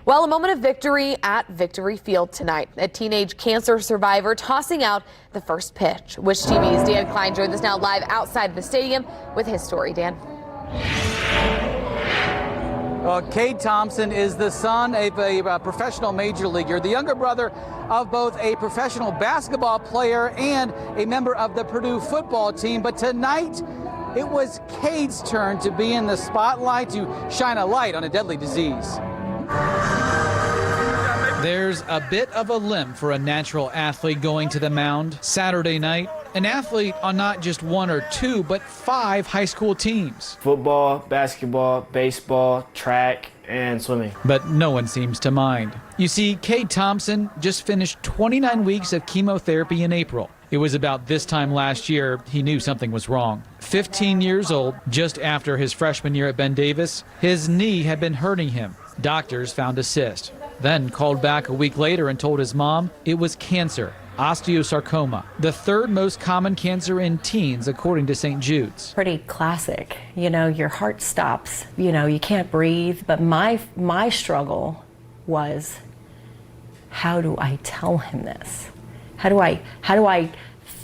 Well, a moment of victory at Victory Field tonight. A teenage cancer survivor tossing out the first pitch. Wish TV's Dan Klein joins us now live outside the stadium with his story. Dan. Well, Cade Thompson is the son of a professional major leaguer, the younger brother of both a professional basketball player and a member of the Purdue football team. But tonight, it was Cade's turn to be in the spotlight, to shine a light on a deadly disease. There's a bit of a limp for a natural athlete going to the mound. Saturday night, an athlete on not just one or two, but 5 high school teams. Football, basketball, baseball, track, and swimming. But no one seems to mind. You see, Cade Thompson just finished 29 weeks of chemotherapy in April. It was about this time last year he knew something was wrong. 15 years old, just after his freshman year at Ben Davis, his knee had been hurting him. Doctors found a cyst, then called back a week later and told his mom it was cancer, osteosarcoma, the 3rd most common cancer in teens, according to St. Jude's. Pretty classic. You know, your heart stops, you know, you can't breathe. But my struggle was, how do I tell him this? How do I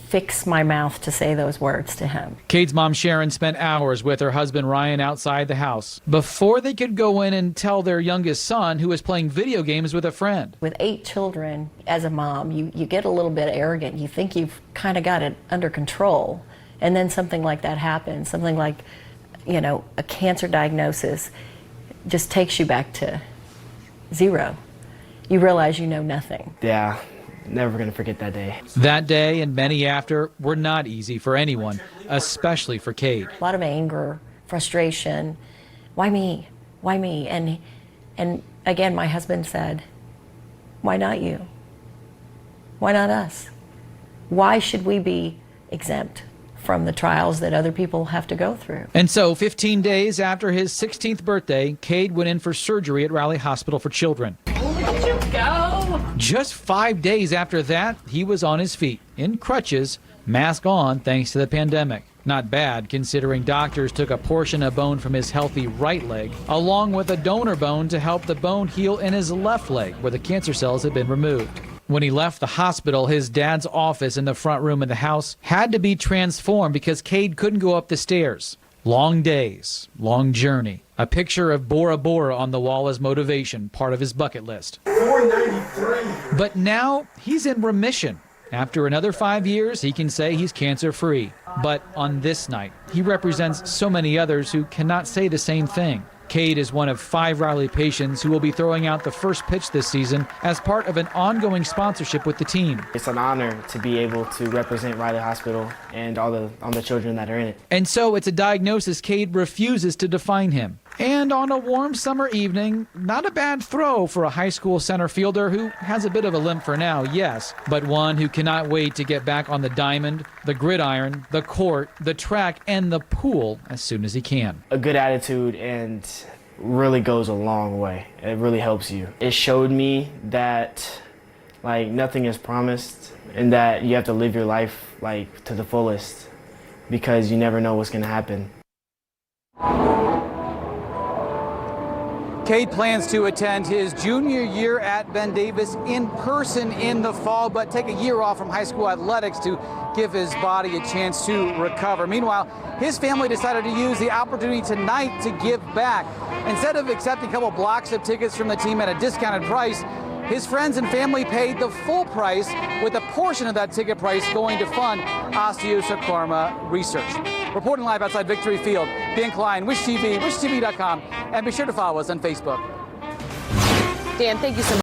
fix my mouth to say those words to him? Cade's mom Sharon spent hours with her husband Ryan outside the house before they could go in and tell their youngest son, who was playing video games with a friend. With 8 children, as a mom, you get a little bit arrogant. You think you've kind of got it under control. And then something like that happens, something like, you know, a cancer diagnosis just takes you back to 0. You realize you know nothing. Yeah. Never going to forget that day. That day and many after were not easy for anyone, especially for Cade. A lot of anger, frustration. Why me? Why me? And again, my husband said, why not you? Why not us? Why should we be exempt from the trials that other people have to go through? And so 15 days after his 16th birthday, Cade went in for surgery at Raleigh Hospital for Children. Look you go. Just 5 days after that, he was on his feet, in crutches, mask on thanks to the pandemic. Not bad, considering doctors took a portion of bone from his healthy right leg, along with a donor bone to help the bone heal in his left leg, where the cancer cells had been removed. When he left the hospital, his dad's office in the front room of the house had to be transformed because Cade couldn't go up the stairs. Long days, long journey. A picture of Bora Bora on the wall as motivation, part of his bucket list. 493. But now he's in remission. After another 5 years, he can say he's cancer-free. But on this night, he represents so many others who cannot say the same thing. Cade is one of 5 Raleigh patients who will be throwing out the first pitch this season as part of an ongoing sponsorship with the team. It's an honor to be able to represent Raleigh Hospital and all the children that are in it. And so it's a diagnosis Cade refuses to define him. And on a warm summer evening, not a bad throw for a high school center fielder who has a bit of a limp for now, yes, but one who cannot wait to get back on the diamond, the gridiron, the court, the track, and the pool as soon as he can. A good attitude and really goes a long way. It really helps you. It showed me that like nothing is promised and that you have to live your life like to the fullest because you never know what's going to happen. Cade plans to attend his junior year at Ben Davis in person in the fall, but take a year off from high school athletics to give his body a chance to recover. Meanwhile, his family decided to use the opportunity tonight to give back. Instead of accepting a couple blocks of tickets from the team at a discounted price, his friends and family paid the full price, with a portion of that ticket price going to fund osteosarcoma research. Reporting live outside Victory Field, Dan Klein, Wish TV, wishtv.com, and be sure to follow us on Facebook. Dan, thank you so much.